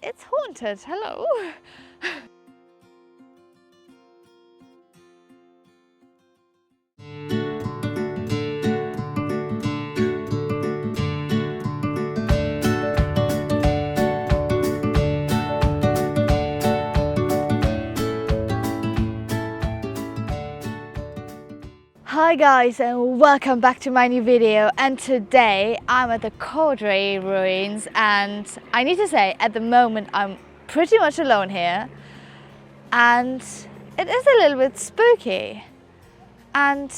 it's haunted. Hello. Hi guys, and welcome back to my new video. And today I'm at the Cowdray ruins, and I need to say at the moment I'm pretty much alone here, and it is a little bit spooky. And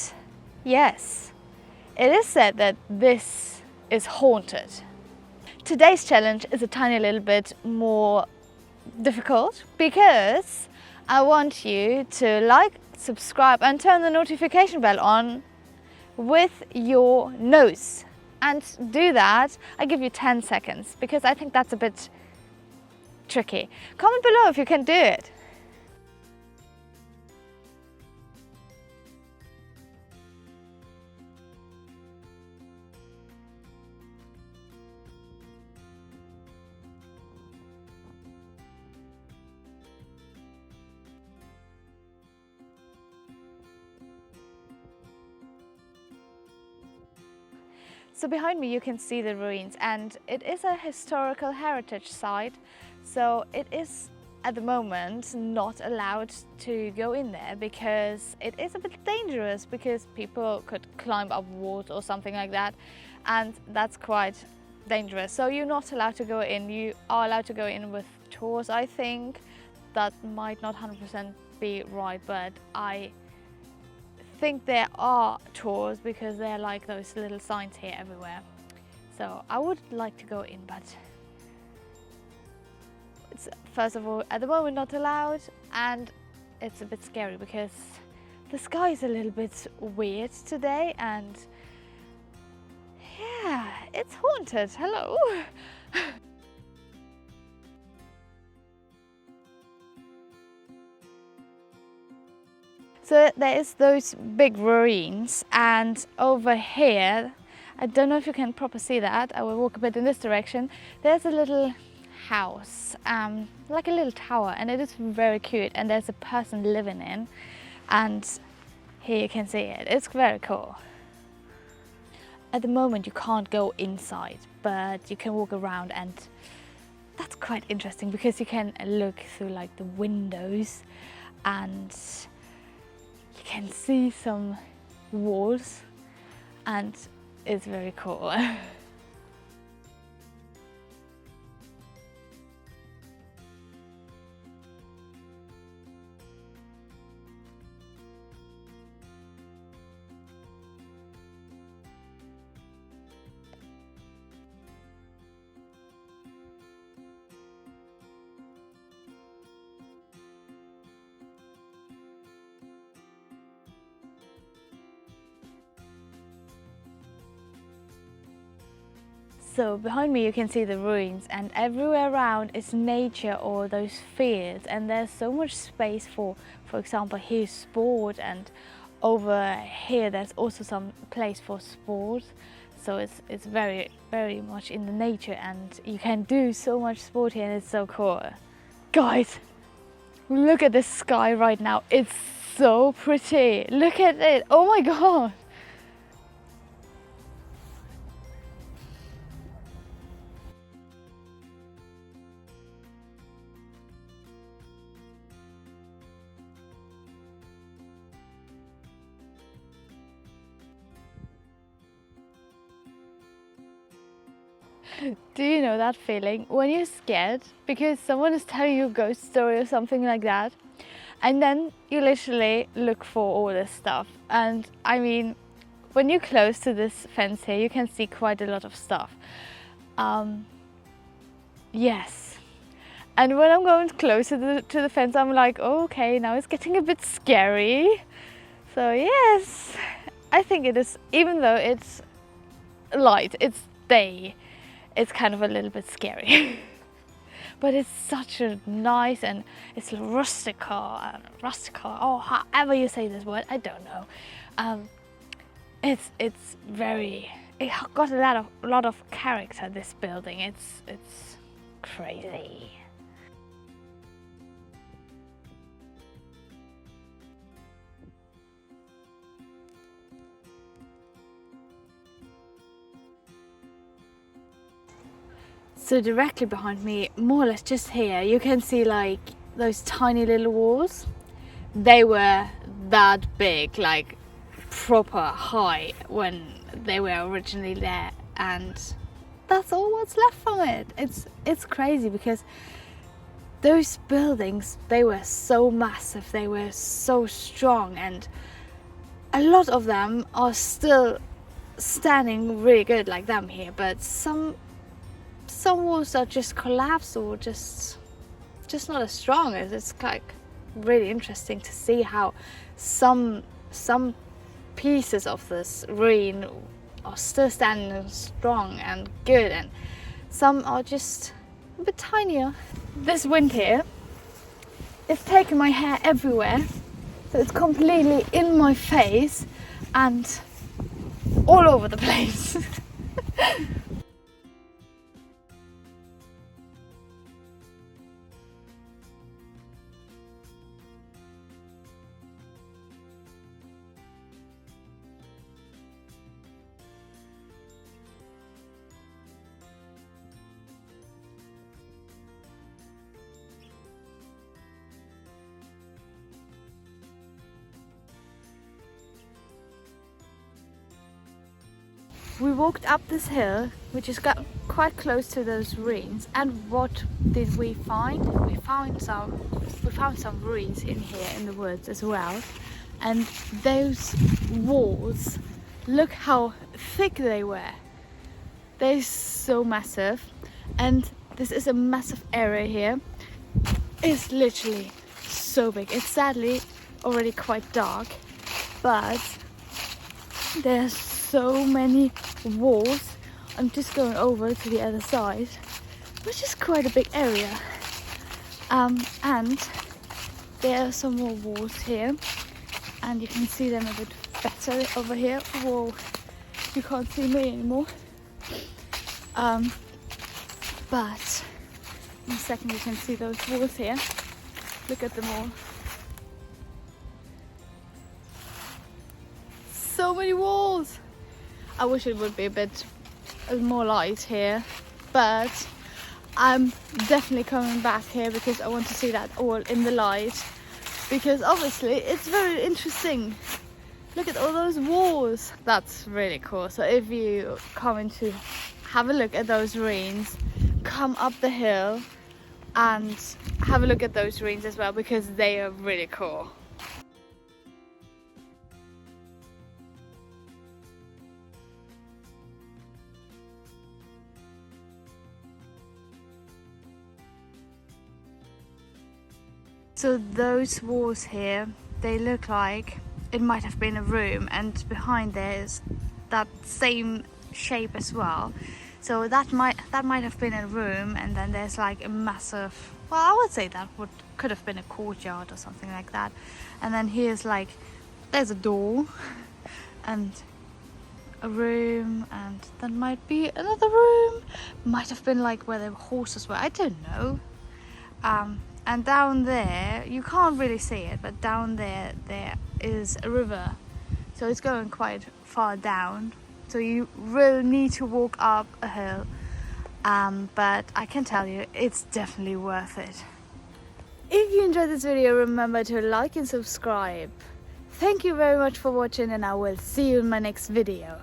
yes, it is said that this is haunted. Today's challenge is a tiny little bit more difficult because I want you to like, subscribe and turn the notification bell on with your nose. And to do that, I give you 10 seconds because I think that's a bit tricky. Comment below if you can do it. So behind me you can see the ruins, and it is a historical heritage site, so it is at the moment not allowed to go in there because it is a bit dangerous, because people could climb up walls or something like that, and that's quite dangerous. So you're not allowed to go in. You are allowed to go in with tours, I think. That might not 100% be right, but I think there are tours because there are like those little signs here everywhere. So I would like to go in, but it's first of all at the moment not allowed, and it's a bit scary because the sky is a little bit weird today, and yeah, it's haunted. Hello. So there is those big ruins, and over here, I don't know if you can properly see that, I will walk a bit in this direction, there's a little house, like a little tower, and it is very cute, and there's a person living in, and here you can see it. It's very cool. At the moment you can't go inside, but you can walk around, and that's quite interesting because you can look through like the windows, and you can see some walls, and it's very cool. So behind me you can see the ruins, and everywhere around is nature or those fields, and there's so much space for example, here's sport, and over here there's also some place for sport. So it's very much in the nature, and you can do so much sport here, and it's so cool. Guys, look at the sky right now. It's so pretty. Look at it. Oh my god. Do you know that feeling when you're scared because someone is telling you a ghost story or something like that, and then you literally look for all this stuff? And I mean, when you're close to this fence here, you can see quite a lot of stuff. Yes. And when I'm going closer to the fence, I'm like, oh, okay, now it's getting a bit scary. So yes, I think it is, even though it's light, it's day, it's kind of a little bit scary. But it's such a nice, and it's rustical, or however you say this word, I don't know. It's very, it got a lot of character, this building. It's crazy. So directly behind me, more or less just here, you can see like those tiny little walls. They were that big, like proper high when they were originally there, and that's all what's left from it. It's crazy because those buildings, they were so massive, they were so strong, and a lot of them are still standing really good like them here, but some walls are just collapsed or just not as strong. It's like really interesting to see how some pieces of this ruin are still standing strong and good, and some are just a bit tinier. This wind here is taking my hair everywhere, so it's completely in my face and all over the place. We walked up this hill, which is got quite close to those ruins, and what did we find? We found some ruins in here in the woods as well, and those walls, look how thick they were. They're so massive, and this is a massive area here. It's literally so big. It's sadly already quite dark, but there's so many walls. I'm just going over to the other side, which is quite a big area, and there are some more walls here, and you can see them a bit better over here. Whoa, you can't see me anymore, but in a second you can see those walls here. Look at them all. So many walls. I wish it would be a bit more light here, but I'm definitely coming back here because I want to see that all in the light, because obviously it's very interesting. Look at all those walls. That's really cool. So if you come in to have a look at those ruins, come up the hill and have a look at those ruins as well, because they are really cool. So those walls here, they look like it might have been a room, and behind there is that same shape as well. So that might have been a room, and then there's like a massive, well, I would say that could have been a courtyard or something like that. And then here's like, there's a door and a room, and then might be another room. Might have been like where the horses were, I don't know. And down there, you can't really see it, but down there is a river. So it's going quite far down. So you really need to walk up a hill. But I can tell you, it's definitely worth it. If you enjoyed this video, remember to like and subscribe. Thank you very much for watching, and I will see you in my next video.